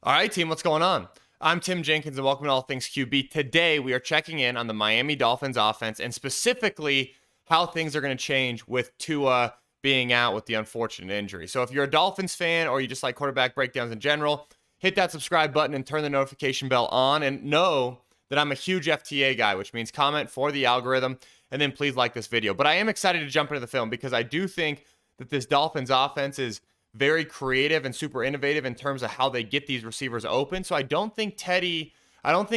All right, team, what's going on? I'm Tim Jenkins, and welcome to All Things QB. Today, we are checking in on the Miami Dolphins offense, and specifically how things are going to change with Tua being out with the unfortunate injury. So if you're a Dolphins fan or you just like quarterback breakdowns in general, hit that subscribe button and turn the notification bell on, and know that I'm a huge FTA guy, which means comment for the algorithm, and then please like this video. But I am excited to jump into the film because I do think that this Dolphins offense is very creative and super innovative in terms of how they get these receivers open. So I don't think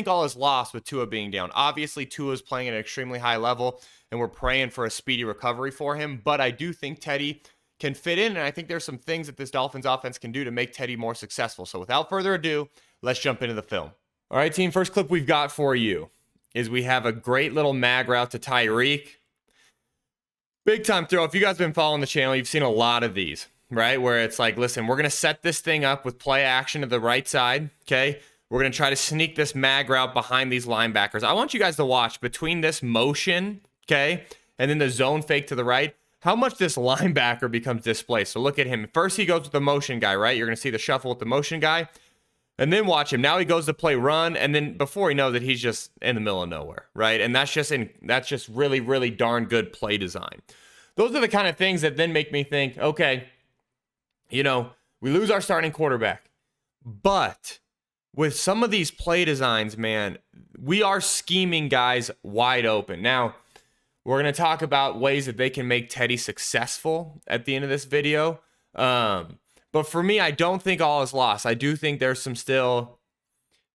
all is lost with Tua being down. Obviously, Tua is playing at an extremely high level, and we're praying for a speedy recovery for him. But I do think Teddy can fit in, and I think there's some things that this Dolphins offense can do to make Teddy more successful. So without further ado, let's jump into the film. All right, team, first clip we've got for you is we have a great little mag route to Tyreek. Big time throw. If you guys have been following the channel, you've seen a lot of these, right? Where it's like, listen, we're going to set this thing up with play action to the right side, okay? We're going to try to sneak this mag route behind these linebackers. I want you guys to watch between this motion, okay, and then the zone fake to the right, how much this linebacker becomes displaced. So look at him. First, he goes with the motion guy, right? You're going to see the shuffle with the motion guy. And then watch him. Now he goes to play run, and then before he knows it, he's just in the middle of nowhere, right? And that's just really, really darn good play design. Those are the kind of things that then make me think, okay, you know, we lose our starting quarterback, but with some of these play designs, man, we are scheming guys wide open. Now, we're going to talk about ways that they can make Teddy successful at the end of this video. But for me, I don't think all is lost. I do think there's some still,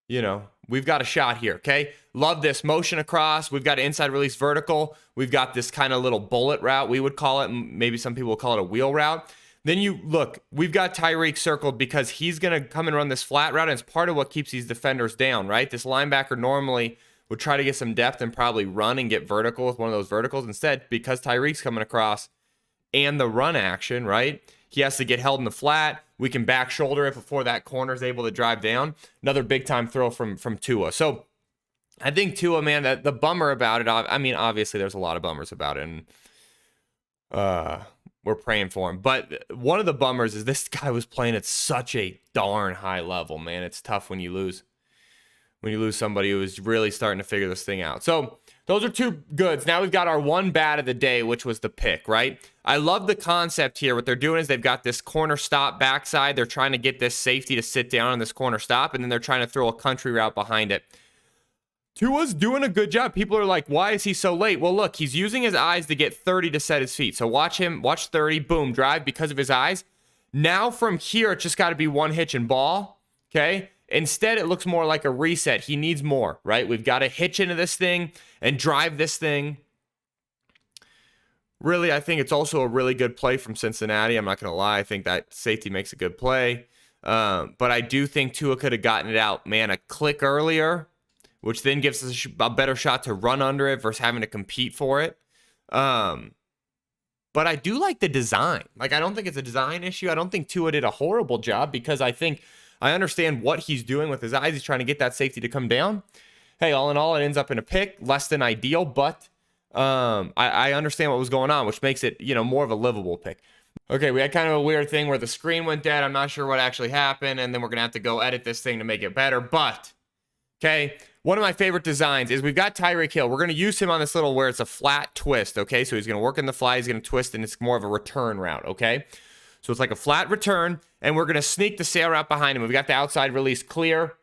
you know, we've got a shot here, okay? Love this motion across. We've got an inside release vertical. We've got this kind of little bullet route, we would call it. Maybe some people will call it a wheel route. Then you look, we've got Tyreek circled because he's going to come and run this flat route, and it's part of what keeps these defenders down, right? This linebacker normally would try to get some depth and probably run and get vertical with one of those verticals. Instead, because Tyreek's coming across and the run action, right? He has to get held in the flat. We can back shoulder it before that corner is able to drive down. Another big time throw from Tua. So I think Tua, man, that the bummer about it, I mean, obviously there's a lot of bummers about it, and we're praying for him. But one of the bummers is this guy was playing at such a darn high level, man. It's tough when you lose somebody who is really starting to figure this thing out. So those are two goods. Now we've got our one bad of the day, which was the pick, right? I love the concept here. What they're doing is they've got this corner stop backside. They're trying to get this safety to sit down on this corner stop, and then they're trying to throw a country route behind it. Tua's doing a good job. People are like, why is he so late? Well, look, he's using his eyes to get 30 to set his feet. So watch him, watch 30, boom, drive because of his eyes. Now from here, it's just got to be one hitch and ball, okay? Instead, it looks more like a reset. He needs more, right? We've got to hitch into this thing and drive this thing. Really, I think it's also a really good play from Cincinnati. I'm not going to lie. I think that safety makes a good play. But I do think Tua could have gotten it out, man, a click earlier, which then gives us a better shot to run under it versus having to compete for it. But I do like the design. Like, I don't think it's a design issue. I don't think Tua did a horrible job because I think I understand what he's doing with his eyes. He's trying to get that safety to come down. Hey, all in all, it ends up in a pick, less than ideal, but I understand what was going on, which makes it, you know, more of a livable pick. Okay, we had kind of a weird thing where the screen went dead. I'm not sure what actually happened, and then we're going to have to go edit this thing to make it better. But, okay, one of my favorite designs is we've got Tyreek Hill. We're going to use him on this little where it's a flat twist, okay? So he's going to work in the fly, he's going to twist, and it's more of a return route, okay? So it's like a flat return, and we're going to sneak the sail route behind him. We've got the outside release clear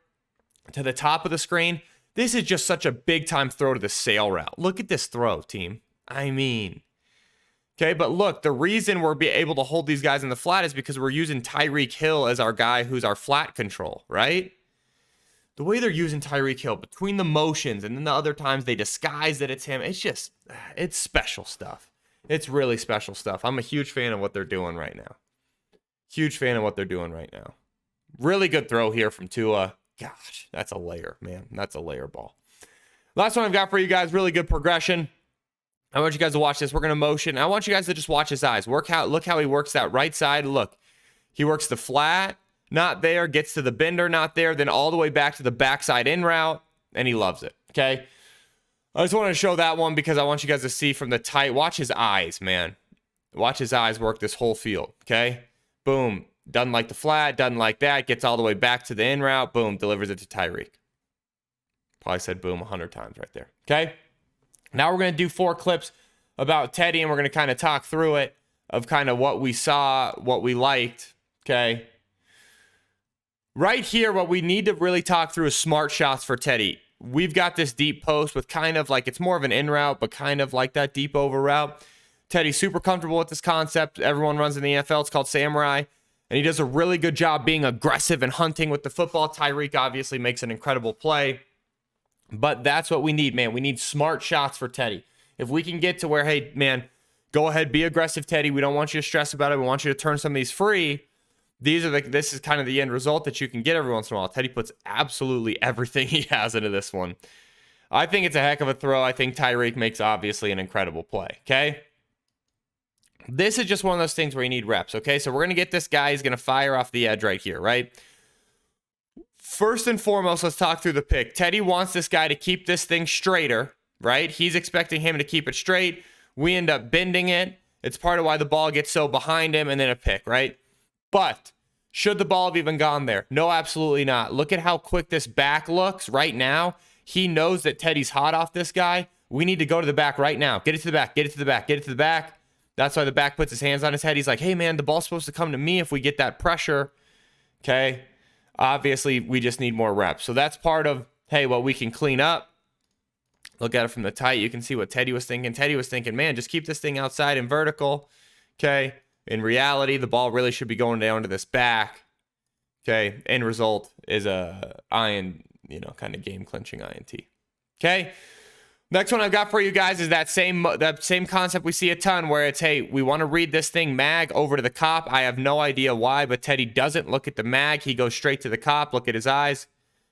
to the top of the screen. This is just such a big-time throw to the sail route. Look at this throw, team. I mean, okay, but look, the reason we're able to hold these guys in the flat is because we're using Tyreek Hill as our guy who's our flat control, right? The way they're using Tyreek Hill between the motions and then the other times they disguise that it's him, it's special stuff. It's really special stuff. I'm a huge fan of what they're doing right now. Huge fan of what they're doing right now. Really good throw here from Tua. Gosh, that's a layer, man. That's a layer ball. Last one I've got for you guys, really good progression. I want you guys to watch this. We're going to motion. I want you guys to just watch his eyes. Look how he works that right side. Look, he works the flat, not there, gets to the bender, not there, then all the way back to the backside in route, and he loves it, okay? I just wanted to show that one because I want you guys to see from the tight. Watch his eyes, man. Watch his eyes work this whole field, okay? Boom. Doesn't like the flat, doesn't like that, gets all the way back to the in route, boom, delivers it to Tyreek. Probably said boom 100 times right there. Okay? Now we're going to do 4 clips about Teddy, and we're going to kind of talk through it of kind of what we saw, what we liked. Okay? Right here, what we need to really talk through is smart shots for Teddy. We've got this deep post with kind of like, it's more of an in route, but kind of like that deep over route. Teddy's super comfortable with this concept. Everyone runs in the NFL. It's called Samurai. And he does a really good job being aggressive and hunting with the football. Tyreek obviously makes an incredible play. But that's what we need, man. We need smart shots for Teddy. If we can get to where, hey, man, go ahead, be aggressive, Teddy. We don't want you to stress about it. We want you to turn some of these free. This is kind of the end result that you can get every once in a while. Teddy puts absolutely everything he has into this one. I think it's a heck of a throw. I think Tyreek makes obviously an incredible play, okay? This is just one of those things where you need reps, okay? So we're going to get this guy. He's going to fire off the edge right here, right? First and foremost, let's talk through the pick. Teddy wants this guy to keep this thing straighter, right? He's expecting him to keep it straight. We end up bending it. It's part of why the ball gets so behind him and then a pick, right? But should the ball have even gone there? No, absolutely not. Look at how quick this back looks right now. He knows that Teddy's hot off this guy. We need to go to the back right now. Get it to the back. Get it to the back. Get it to the back. That's why the back puts his hands on his head. He's like, hey, man, the ball's supposed to come to me if we get that pressure. Okay. Obviously, we just need more reps. So that's part of, hey, what we can clean up. Look at it from the tight. You can see what Teddy was thinking. Teddy was thinking, man, just keep this thing outside and vertical. Okay. In reality, the ball really should be going down to this back. Okay. End result is a kind of game clinching INT. Okay. Next one I've got for you guys is that same concept we see a ton where it's, hey, we want to read this thing mag over to the cop. I have no idea why, but Teddy doesn't look at the mag. He goes straight to the cop. Look at his eyes.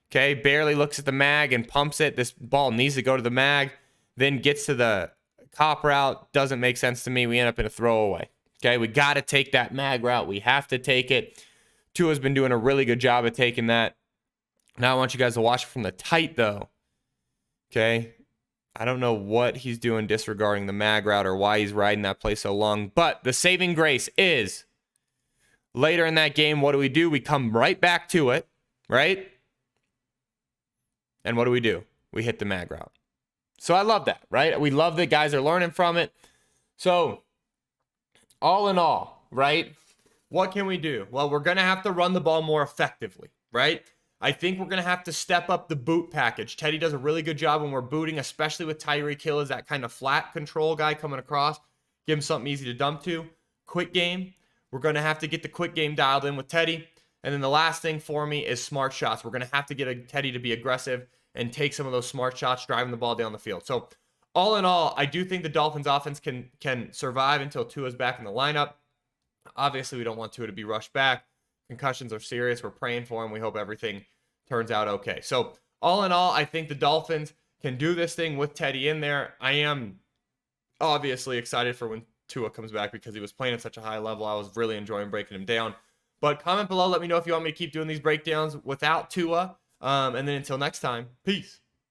Okay, barely looks at the mag and pumps it. This ball needs to go to the mag, then gets to the cop route. Doesn't make sense to me. We end up in a throwaway. Okay, we got to take that mag route. We have to take it. Tua's been doing a really good job of taking that. Now I want you guys to watch it from the tight, though. Okay. I don't know what he's doing disregarding the mag route or why he's riding that play so long. But the saving grace is later in that game, what do? We come right back to it, right? And what do? We hit the mag route. So I love that, right? We love that guys are learning from it. So all in all, right? What can we do? Well, we're going to have to run the ball more effectively, right? I think we're going to have to step up the boot package. Teddy does a really good job when we're booting, especially with Tyreek Hill as that kind of flat control guy coming across. Give him something easy to dump to. Quick game. We're going to have to get the quick game dialed in with Teddy. And then the last thing for me is smart shots. We're going to have to get Teddy to be aggressive and take some of those smart shots, driving the ball down the field. So all in all, I do think the Dolphins offense can survive until Tua's back in the lineup. Obviously, we don't want Tua to be rushed back. Concussions are serious. We're praying for him. We hope everything turns out okay. So all in all, I think the Dolphins can do this thing with Teddy in there. I am obviously excited for when Tua comes back because he was playing at such a high level. I was really enjoying breaking him down. But comment below. Let me know if you want me to keep doing these breakdowns without Tua. And then until next time, peace.